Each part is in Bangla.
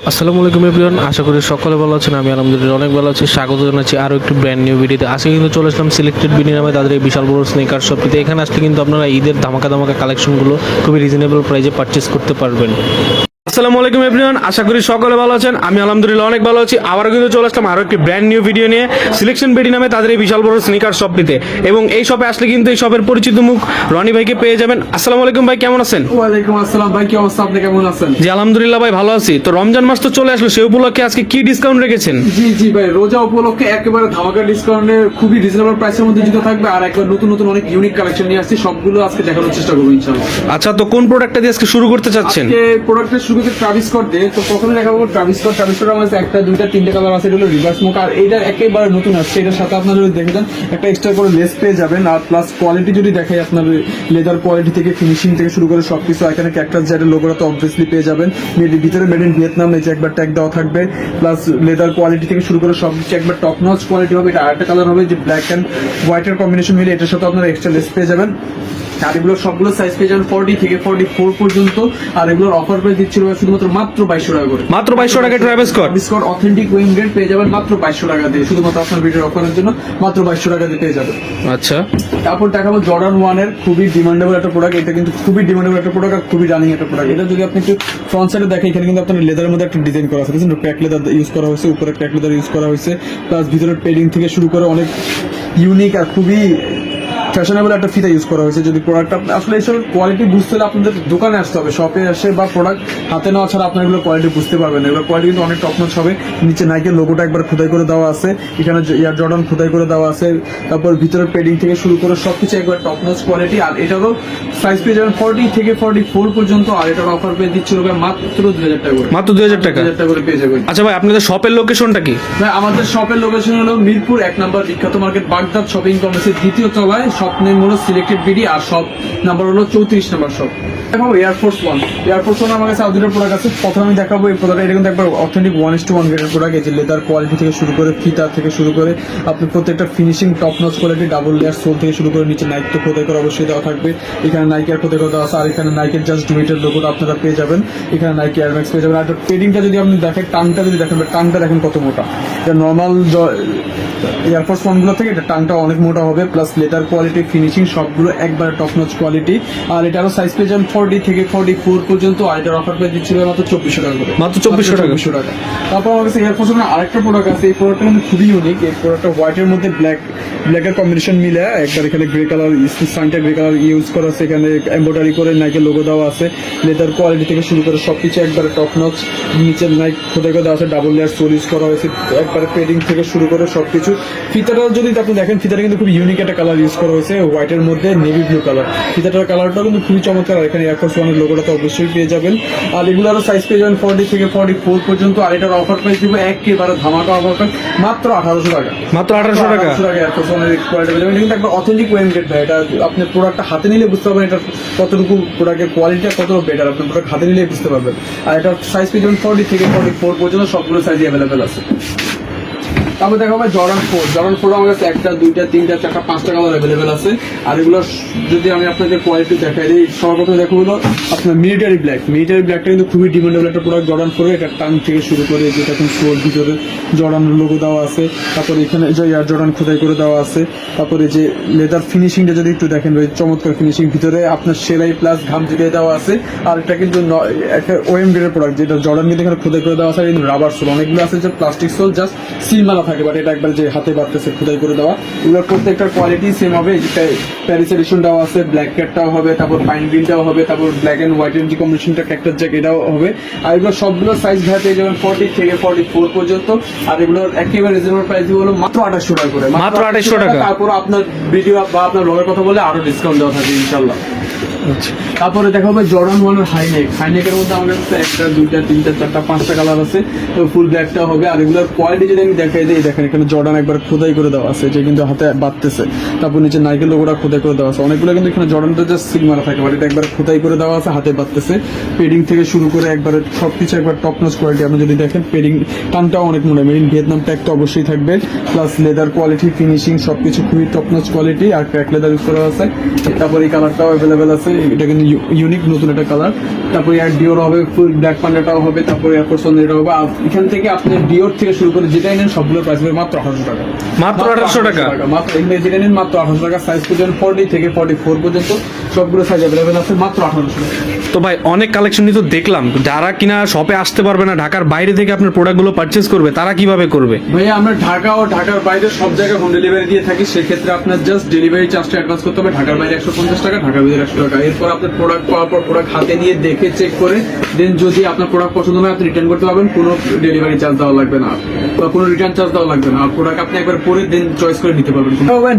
আসসালামু আলাইকুম এভরিওয়ান, আশা করি সকলে ভালো আছেন। আমি আলহামদুলিল্লাহ অনেক ভালো আছি। স্বাগত জানাচ্ছি আরও একটি ব্র্যান্ড নিউ ভিডিওতে। আজকে কিন্তু চলে আসলাম সিলেক্টেড বিডি নামে তাদের এই বিশাল বড় স্নেকার শপটিতে। এখানে আসলে কিন্তু আপনারা ঈদের ধামাকা ধামাকা কালেকশনগুলো খুবই রিজনেবল প্রাইসে পারচেস করতে পারবেন। আসসালামু আলাইকুম এভরিওয়ান, আশা করি সকলে ভালো আছেন। আমি আলহামদুলিল্লাহ অনেক ভালো আছি। আবারও কিন্তু চলে আসলাম আরও একটি ব্র্যান্ড নিউ ভিডিও নিয়ে সিলেকশন বিডি নামে তাদের এই বিশাল বড় স্নিকার শপটিতে। এবং এই শপে আসলে কিন্তু এই শপের পরিচিত মুখ রনি ভাইকে পেয়ে যাবেন। আসসালামু আলাইকুম ভাই, কেমন আছেন? ওয়ালাইকুম আসসালাম ভাই, কি অবস্থা? আপনি কেমন আছেন? জি আলহামদুলিল্লাহ ভাই, ভালো আছি। তো রমজান মাস তো চলে আসলো, সেই উপলক্ষে আজকে কি ডিসকাউন্ট রেখেছেন? জি ভাই, রোজা উপলক্ষে একেবারে ধামাকা ডিসকাউন্টে খুবই রিজনেবল প্রাইসের মধ্যে জুতো থাকবে, আর একবার নতুন নতুন অনেক ইউনিক কালেকশন নিয়ে আসছি। সবগুলো আজকে দেখানোর চেষ্টা করবো ইনশাআল্লাহ। আচ্ছা, তো কোন প্রোডাক্টটা দিয়ে আজকে শুরু করতে চাচ্ছেন? আজকে প্রোডাক্টের শুরুতে ট্রাভিস স্কট দিয়ে, তো প্রথমে দেখাবো ট্রাভিস স্কট। ট্রাভিস স্কট আমাদের একটা দুইটা তিনটে কালার আছে, এটা হলো রিভার্স স্মোক, আর এটা একেবারে নতুন আসছে। এটার সাথে আপনারা যদি দেখে যান একটা এক্সট্রা করে লেস পেয়ে যাবেন, আর প্লাস কোয়ালিটি যদি দেখাই আপনার লেদার কোয়ালিটি থেকে ফিনিশিং থেকে শুরু করে সবকিছু। এখানে ক্যাক্টাস জেডের লোগোটা তো অবভিয়াসলি পেয়ে যাবেন। ভিতরে মেড ইন ভিয়েতনাম এই যে একবার ট্যাগ দেওয়া থাকবে, প্লাস লেদার কোয়ালিটি থেকে শুরু করে সবকিছু একবার টপ নচ কোয়ালিটি হবে। এটা আরেকটা কালার হবে যে ব্ল্যাক অ্যান্ড হোয়াইটের কম্বিনেশন মিলে, এটার সাথে আপনারা এক্সট্রা লেস পেয়ে যাবেন। আর এগুলো সবগুলো সাইজ পেয়ে যাবেন 40 থেকে 44 পর্যন্ত। আর এগুলোর অফার প্রাইস দিচ্ছিল শুধুমাত্র মাত্র 2200 টাকা করে। মাত্র 2200 টাকা Travis Scott. Travis Scott authentic wing grade পেয়ে যাবেন মাত্র 2200 টাকা দিয়ে, শুধুমাত্র আপনার ভিডিওর অফারের জন্য মাত্র 2200 টাকা দিয়ে পেয়ে যাবেন। আচ্ছা, তারপর দেখাবো জর্ডান 1 এর খুবই ডিমান্ডেবল একটা প্রোডাক্ট। এটা কিন্তু খুবই ডিমান্ডেবল একটা প্রোডাক্ট আর খুবই রানিং একটা প্রোডাক্ট। এটা যদি আপনি একটু ফ্রন্ট সাইডে দেখেন, এখানে কিন্তু আপনার লেদারের মধ্যে একটা ডিজাইন করা আছে, বুঝছেন? ক্র্যাক লেদার ইউজ করা হয়েছে, উপরে ক্র্যাক লেদার ইউজ করা হয়েছে, প্লাস ভিতরের পেডিং থেকে শুরু করে অনেক ইউনিক আর খুবই ফ্যাশনেবল একটা ফিতা ইউজ করা হয়েছে। যদি প্রোডাক্ট আসলে এইসব কোয়ালিটি বুঝতে হলে আপনাদের দোকানে আসতে হবে, শপে এসে বা প্রোডাক্ট হাতে নেওয়া ছাড়া আপনার এগুলো কোয়ালিটি বুঝতে পারবেন না। এগুলো কোয়ালিটি কিন্তু অনেক টপ নচ হবে। নিচে নাইকের লোগোটা একবার খোদাই করে দেওয়া আছে, এখানে এয়ার জর্ডান খোদাই করে দেওয়া আছে, তারপর ভিতরের পেডিং থেকে শুরু করে সবকিছু একবার টপ নচ কোয়ালিটি। আর এটারও সাইজ পেয়ে যাবেন 40 থেকে 44 পর্যন্ত। আর এটার অফার পেয়ে দিচ্ছিল মাত্র 2000 টাকা করে। মাত্র 2000 টাকা করে পেয়ে যাবেন। আচ্ছা ভাই, আপনাদের শপের লোকেশনটা কি? ভাই আমাদের শপের লোকেশন হলো মিরপুর 1 নম্বর বিখ্যাত মার্কেট বাগদাদ শপিং কমপ্লেক্সের দ্বিতীয় তলায়। শপ নেম হলো সিলেক্টেড বিডি, আর শপ নাম্বার হলো 34 নম্বর শপ। দেখাবো এয়ারফোর্স 1। এয়ারফোর্স 1 আমার কাছে আউটডোর প্রোডাক্ট আছে। প্রথমে আমি দেখাবো এই প্রোডাক্ট। এটা কিন্তু একবার অথেন্টিক 1:1 গ্রেডের প্রোডাক্ট। এই যে লেদার কোয়ালিটি থেকে শুরু করে ফিতা থেকে শুরু করে আপনি প্রত্যেকটা finishing top notch quality, double layer soul থেকে শুরু করে নিচে নাইক তো খোদাই করে অবশ্যই দেওয়া থাকবে। এখানে নাইকের খোদাই করে দেওয়া আছে, আর এখানে নাইকের জাস্ট ডুইটের লোগোটা আপনারা পেয়ে যাবেন। এখানে নাইকি এয়ারম্যাক্স পেয়ে যাবেন। আর পেডিংটা যদি আপনি দেখেন, টাংটা যদি দেখেন, টাংটা দেখেন কত মোটা। এটা নর্মাল এয়ারফোর্স 1 গুলো থেকে এটা টাংটা অনেক মোটা হবে, প্লাস লেদার কোয়ালিটি ফিনিশিং সবগুলো একবার টপ নচ কোয়ালিটি। আর এটারও সাইজ পেয়ে যাবেন 40 থেকে 44 পর্যন্ত। আর এটার অফার পেয়ে দিচ্ছিল মাত্র 2400 টাকা করে। মাত্র 2400 টাকা। তারপর আমার কাছে এয়ারফোর্স আরেকটা প্রোডাক্ট আছে। এই প্রোডাক্টটা কিন্তু খুবই ইউনিক। এই প্রোডাক্টটা হোয়াইটের মধ্যে ব্ল্যাকের কম্বিনেশন মিলে একবার এখানে গ্রে কালার সাইনটা গ্রে কালার ইউজ করা আছে। এখানে এমব্রয়ডারি করে নাইকের লোগো দেওয়া আছে। লেদার কোয়ালিটি থেকে শুরু করে সবকিছু একবারে টপ নচ। নিচের নাইক খোদাই করে দেওয়া আছে, ডাবল লেয়ার সোল ইউজ করা হয়েছে, একবারে পেডিং থেকে শুরু করে সবকিছু। ফিতাটা যদি আপনি দেখেন, ফিতাটা কিন্তু খুব ইউনিক একটা কালার ইউজ করা হয়েছে, হোয়াইটের মধ্যে নেভি ব্লু কালার। ফিতাটার কালারটাও কিন্তু খুবই চমৎকার। এখানে এয়ারফোর্স 1 এর লোগোটা তো অবশ্যই পেয়ে যাবেন। আর এগুলোরও সাইজ পেয়ে যাবেন 40 থেকে 44 পর্যন্ত। আর এটার অফার প্রাইস দিব একেবারে ধামাকা অফার প্রাইস মাত্র 1800 টাকা। মাত্র 1800 টাকা এয়ারফোর্স 1 এর কোয়ালিটি পেয়ে যাবেন। এটা কিন্তু একটা অথেন্টিক ওয়েম গ্রেড ভাই। এটা আপনি প্রোডাক্টটা হাতে নিলে বুঝতে পারবেন এটা কতটুকু প্রোডাক্টের কোয়ালিটিটা কতটা বেটার। আপনি প্রোডাক্ট হাতে নিলে বুঝতে পারবেন। আর এটার সাইজ পেয়ে যাবেন 40 থেকে 44 পর্যন্ত। সবগুলো সাইজ অ্যাভেলেবেল আছে। তারপর দেখা হবে জর্ডান 4। জর্ডান 4 আমার কাছে একটা দুইটা তিনটা চারটা পাঁচটা কালার অ্যাভেলেবেল আছে। আর এগুলো যদি আমি আপনাকে কোয়ালিটি দেখাই দিই, সর্বপ্রথম দেখো হলো আপনার মিলিটারি ব্ল্যাক। মিলিটারি ব্ল্যাকটা কিন্তু খুবই ডিমান্ডেবল একটা প্রোডাক্ট। জর্ডান 4 এটা টাং থেকে শুরু করে যেটা এখন সোল ভিতরে জর্ডান লোগো দেওয়া আছে, তারপর এখানে যে এয়ার জর্ডান খোদাই করে দেওয়া আছে। তারপরে যে লেদার ফিনিশিংটা যদি একটু দেখেন ভাই, চমৎকার ফিনিশিং। ভিতরে আপনার সেলাই প্লাস ঘাম দিয়ে দেওয়া আছে। আর এটা কিন্তু একটা ওএম গ্রেডের প্রোডাক্ট, যেটা জর্ডান কিন্তু এখানে খোদাই করে দেওয়া আছে। কিন্তু রাবার সোল অনেকগুলো আছে যে প্লাস্টিক সোল জাস্ট সিল মালা থাকে, বাট এটা একবার যে হাতে বাড়তেছে খোদাই করে দেওয়া। এগুলোর প্রত্যেকটার কোয়ালিটি সেম হবে। প্যারিস এডিশনটাও আছে, ব্ল্যাক ক্যাটটাও হবে, তারপর পাইন গ্রিনটাও হবে, তারপর ব্ল্যাক এন্ড হোয়াইট এর যে কম্বিনেশনটা ক্যাক্টাস জ্যাক এটাও হবে। আর এগুলো সবগুলো সাইজ ভাই পেয়ে যাবেন 40 থেকে 44 পর্যন্ত। আর এগুলোর একেবারে রিজনেবল প্রাইস হলো মাত্র 2800 টাকা করে। মাত্র 2800 টাকা। তারপর আপনার ভিডিও বা আপনার ব্লগের কথা বলে আরো ডিসকাউন্ট দেওয়া থাকে ইনশাআল্লাহ। তারপরে দেখা হবে জর্ডান 1 এর হাইনেক। হাইনেকের মধ্যে আমাদের কাছে একটা দুইটা তিনটা চারটা পাঁচটা কালার আছে। তো ফুল ব্ল্যাকটা হবে। আর এগুলোর কোয়ালিটি যদি আমি দেখাই দিই, দেখেন এখানে জর্ডান একবার খোদাই করে দেওয়া আছে, যে কিন্তু হাতে বাঁধতেছে। তারপর নিচে নাইকের লোগোটা খোদাই করে দেওয়া আছে। অনেকগুলো কিন্তু এখানে জর্ডানটা জাস্ট সিল মারা থাকে, বাট এটা একবার খোদাই করে দেওয়া আছে, হাতে বাঁধতেছে। পেডিং থেকে শুরু করে একবারে সবকিছু একবার টপ নচ কোয়ালিটি। আপনি যদি দেখেন পেডিং টানটাও অনেক মনে মেড ইন ভিয়েতনাম ট্যাগ তো অবশ্যই থাকবে, প্লাস লেদার কোয়ালিটি ফিনিশিং সবকিছু খুবই টপ নচ কোয়ালিটি। আর ক্র্যাক লেদার ইউজ করা আছে। তারপর এই কালারটাও অ্যাভেলেবেল আছে। এটা কিন্তু ইউনিক নতুন একটা কালার। তারপরে এয়ার ডিওর হবে, ফুল ব্ল্যাক পান্ডাটাও হবে, তারপরে এয়ারফোর্স ওয়ান এটা হবে। আর এখান থেকে আপনি ডিওর থেকে শুরু করে যেটাই নেন সবগুলো প্রাইস হবে মাত্র 1800 টাকা। মাত্র 1800 টাকা। মাত্র এখানে যেটা নেন মাত্র 1800 টাকা। সাইজ পর্যন্ত 40 থেকে 44 পর্যন্ত সবগুলো সাইজ অ্যাভেলেবেল আছে মাত্র 1800 টাকা। তো ভাই অনেক কালেকশনই তো দেখলাম, যারা কিনা শপে আসতে পারবে না, ঢাকার বাইরে থেকে আপনার প্রোডাক্টগুলো পারচেজ করবে, তারা কিভাবে করবে? ভাইয়া আমরা ঢাকা ও ঢাকার বাইরে সব জায়গায় হোম ডেলিভারি দিয়ে থাকি। সেক্ষেত্রে আপনার জাস্ট ডেলিভারি চার্জটা অ্যাডভান্স করতে হবে। ঢাকার বাইরে 150 টাকা, ঢাকার ভিতরে 100 টাকা। এরপর আপনার প্রোডাক্ট পাওয়ার পর প্রোডাক্ট হাতে নিয়ে দেখে চেক করে দেন যদি আপনার প্রোডাক্ট পছন্দ হয় আপনি রিটার্ন করতে পারবেন। কোনো ডেলিভারি চার্জ দেওয়া লাগবে না বা কোনো রিটার্ন চার্জ দেওয়া লাগবে না। আর প্রোডাক্ট আপনি একবার পরে দেন চয়েস করে নিতে পারবেন।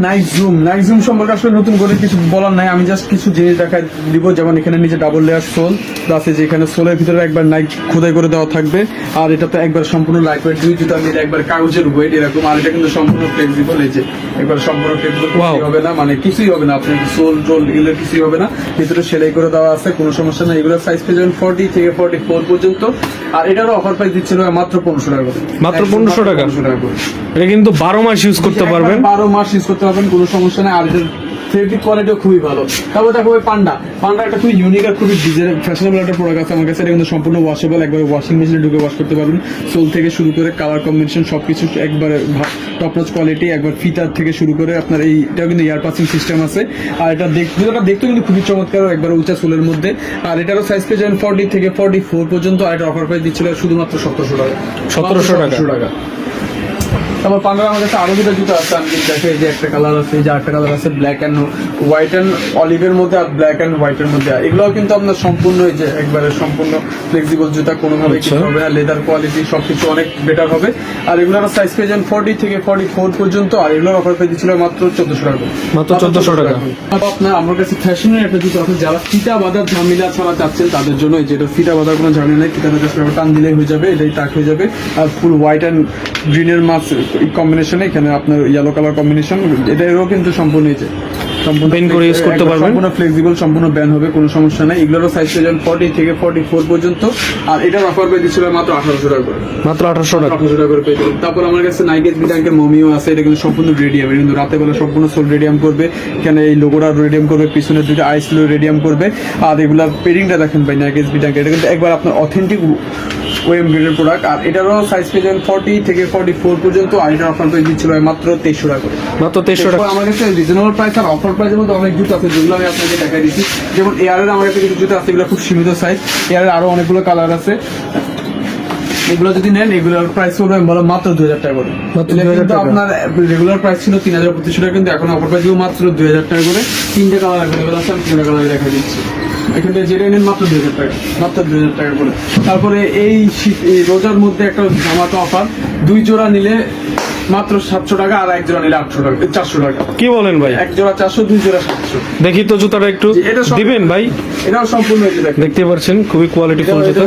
নাইট জুম সম্পর্কে আসলে নতুন করে কিছু বলার নাই। আমি জাস্ট কিছু জিনিস দেখা দিব, যেমন এখানে নিচে ডাবল লেয়ার সোল আছে, যেখানে সোলের ভিতরে একবার নাইট খোদাই করে দেওয়া থাকবে। আর এটা তো একবার সম্পূর্ণ লাইট ওয়েট, দুই জুতা মিলে একবার কাগজের ওয়েট এরকম। আর এটা কিন্তু সম্পূর্ণ ফ্লেক্সিবল, এই যে একবার সম্পূর্ণ ফ্লেক্সিবল, কিছুই হবে না, মানে কিছুই হবে না, আপনার সোল টোল এগুলো কিছুই হবে না। ভিতরে সেলাই করে দেওয়া আছে, কোনো সমস্যা নেই। এগুলো সাইজ পেয়ে যাবেন 40 থেকে 44 পর্যন্ত। আর এটারও অফার প্রাইস দিচ্ছিল মাত্র 1500 টাকা করে। মাত্র 1500 টাকা। 1500 টাকা করে। এটা কিন্তু 12 মাস ইউজ করতে পারবেন। 12 মাস ইউজ করতে পারবেন, কোনো সমস্যা নেই। আর এটার ফেব্রিক কোয়ালিটিও খুবই ভালো। তারপর দেখো পান্ডা একটা খুবই ইউনিক আর খুবই ডিজাইন ফ্যাশনেবল একটা প্রোডাক্ট আছে আমার কাছে। এটা কিন্তু সম্পূর্ণ ওয়াশেবল, একবার ওয়াশিং মেশিনে ঢুকে ওয়াশ করতে পারবেন। সোল থেকে শুরু করে কালার কম্বিনেশন সবকিছু একবারে টপ নচ কোয়ালিটি, একবার ফিতার থেকে শুরু করে আপনার এইটাও কিন্তু এয়ার পাসিং সিস্টেম আছে। আর এটা দেখতে কিন্তু খুবই চমৎকার, একবার উঁচা সোলের মধ্যে। আর এটারও সাইজ পেয়ে যাবেন 40 থেকে 44 পর্যন্ত। আর এটা অফার প্রাইস দিচ্ছিল শুধুমাত্র 1700 টাকা। 1700 টাকা। তারপর পান্ডার আমার কাছে আরো দুটো জুতো আছে, আমি দেখে এই যে একটা কালার আছে, এই যে একটা কালার আছে ব্ল্যাক অ্যান্ড হোয়াইট অ্যান্ড অলিভের মধ্যে, আর ব্ল্যাক অ্যান্ড হোয়াইটের মধ্যে। এগুলোও কিন্তু আপনার সম্পূর্ণ এই যে একবারে সম্পূর্ণ ফ্লেক্সিবল জুতা, কোনোভাবে কিছু হবে না। লেদার কোয়ালিটি সবকিছু অনেক বেটার হবে। আর এগুলোর সাইজ পেয়ে যান 40 থেকে 44 পর্যন্ত। আর এগুলোর অফার পেয়ে দিচ্ছিল মাত্র 1400 টাকা। মাত্র 1400 টাকা। আপনার আমার কাছে ফ্যাশনের একটা জুতো আছে, যারা ফিতা বাঁধার ঝামেলা ছাড়া চাচ্ছেন তাদের জন্য। এই যে এটা ফিতা বাঁধার কোনো ঝামেলা নেই, ফিতা বাঁধার টান দিলেই হয়ে যাবে, এটাই টাক হয়ে যাবে। আর ফুল হোয়াইট অ্যান্ড গ্রিনের মাছ কম্বিনেশনে, এখানে আপনার ইয়েলো কালার কম্বিনেশন, এটারও কিন্তু সম্পূর্ণ এই যে সম্পূর্ণ ব্যান্ড করে ইউজ করতে পারবেন, সম্পূর্ণ ফ্লেক্সিবল, সম্পূর্ণ ব্যান্ড হবে, কোনো সমস্যা নাই। এগুলোরও সাইজ পেয়ে যাবেন 40 থেকে 44 পর্যন্ত। আর এটার অফার পেয়ে দিচ্ছিল মাত্র 1800 টাকা করে। মাত্র 1800 টাকা। 1800 টাকা করে পেয়ে যাবেন। তারপর আমার কাছে নাইকের বিটাঙ্কের মমিও আছে, এটা কিন্তু সম্পূর্ণ রেডিয়াম, কিন্তু রাতে বেলা সম্পূর্ণ সোল রেডিয়াম করবে। এখানে এই লোগোটা রেডিয়াম করবে, পিছনের দুটো আইস রেডিয়াম করবে। আর এগুলার পেডিংটা দেখেন ভাই, নাইকের বিটাঙ্কের, এটা কিন্তু একবার আপনার অথেন্টিক ওয়েম গ্রেডের প্রোডাক্ট। আর এটারও সাইজ পেয়ে যাবেন 40 থেকে 44 পর্যন্ত। আর এটার অফার পেয়ে দিচ্ছিল মাত্র 2300 টাকা করে। মাত্র 2300 টাকা। আমার কাছে রিজনেবল প্রাইস আর অফার প্রাইসের মধ্যে অনেক জুতো আছে, যেগুলো আমি আপনাকে দেখাই দিচ্ছি। যেমন এয়ারের আমার কাছে কিছু জুতো আছে, এগুলো খুব সীমিত সাইজ। এয়ারের আরো অনেকগুলো কালার আছে, এগুলো যদি নেন এগুলোর প্রাইস পড়বে বলো মাত্র 2000 টাকা করে। কিন্তু আপনার রেগুলার প্রাইস ছিল 3200 টাকা, কিন্তু এখন অফার প্রাইস মাত্র 2000 টাকা করে। 3টে কালার অ্যাভেলেবল আছে, আমি 3টে কালার দেখা দিচ্ছি। এখানে যেটা নেন মাত্র 2000 টাকা, মাত্র 2000 টাকা করে। তারপরে এই রোজার মধ্যে একটা জামাটা অফার, 2 জোড়া নিলে মাত্র 700 টাকা, আর 1 জোড়া নিলে 800 টাকা, 400 টাকা। কি বলেন ভাই? 1 জোড়া 400, 2 জোড়া 700। দেখি তো জুতাটা একটু দিবেন ভাই। এটাও সম্পূর্ণ দেখতে পাচ্ছেন খুবই কোয়ালিটিফুল জুতা।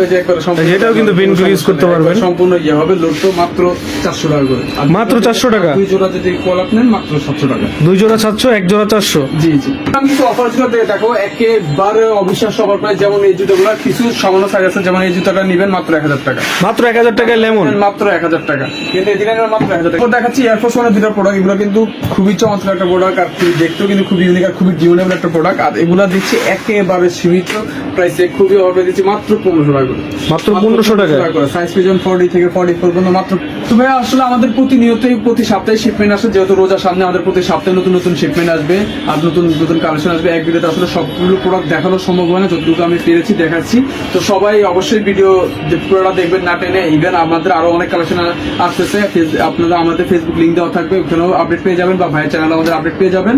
এটাও কিন্তু বেন করে ইউজ করতে পারবেন, সম্পূর্ণ ইয়ে হবে। লোডটো মাত্র 400 টাকা করে। মাত্র 400 টাকা। 2 জোড়া যদি কলাপ নেন মাত্র 700 টাকা। 2 জোড়া 700, 1 জোড়া 400। জি জি। আমি কিছু অফার জুতা দেখো, একেবারে অবিশ্বাস্য অফার প্রাইস। যেমন এই জুতাগুলো কিছু সামান্য সাইজ আছে, যেমন এই জুতাটা নেবেন মাত্র 1000 টাকা। মাত্র 1000 টাকায় লেমন, মাত্র 1000 টাকা। কিন্তু এই দিনের মাত্র 1000 টাকা। দেখাচ্ছি এয়ারফোর্স ওয়ানের দুটো প্রোডাক্ট, এগুলো কিন্তু খুবই চমৎকার একটা প্রোডাক্ট, আর দেখতেও কিন্তু খুবই ইউনিক আর খুবই ডিউরেবল একটা প্রোডাক্ট। আর এগুলো দিচ্ছি একেবারে সীমিত প্রাইসে, খুবই অফার দিচ্ছি মাত্র 1500 টাকা করে। মাত্র 1500 টাকা করে। সাইজ পেয়ে 40 থেকে 44 পর্যন্ত মাত্র। তো ভাই আসলে আমাদের প্রতিনিয়তই প্রতি সপ্তাহে শিপমেন্ট আসে, যেহেতু রোজার সামনে আমাদের প্রতি সপ্তাহে নতুন নতুন শিপমেন্ট আসবে আর নতুন নতুন কালেকশন আসবে। এক ভিডিওতে আসলে সবগুলো প্রোডাক্ট দেখানো সম্ভব হয় না, যতটুকু আমি পেরেছি দেখাচ্ছি। তো সবাই অবশ্যই ভিডিও পুরোটা দেখবেন না টেনে। ইভেন আমাদের আরো অনেক কালেকশন আসতেছে, আপনারা আমাদের ফেসবুক লিঙ্ক দেওয়া থাকবে, ওখানেও আপডেট পেয়ে যাবেন, বা ভাইয়ের চ্যানেলে আমাদের আপডেট পেয়ে যাবেন।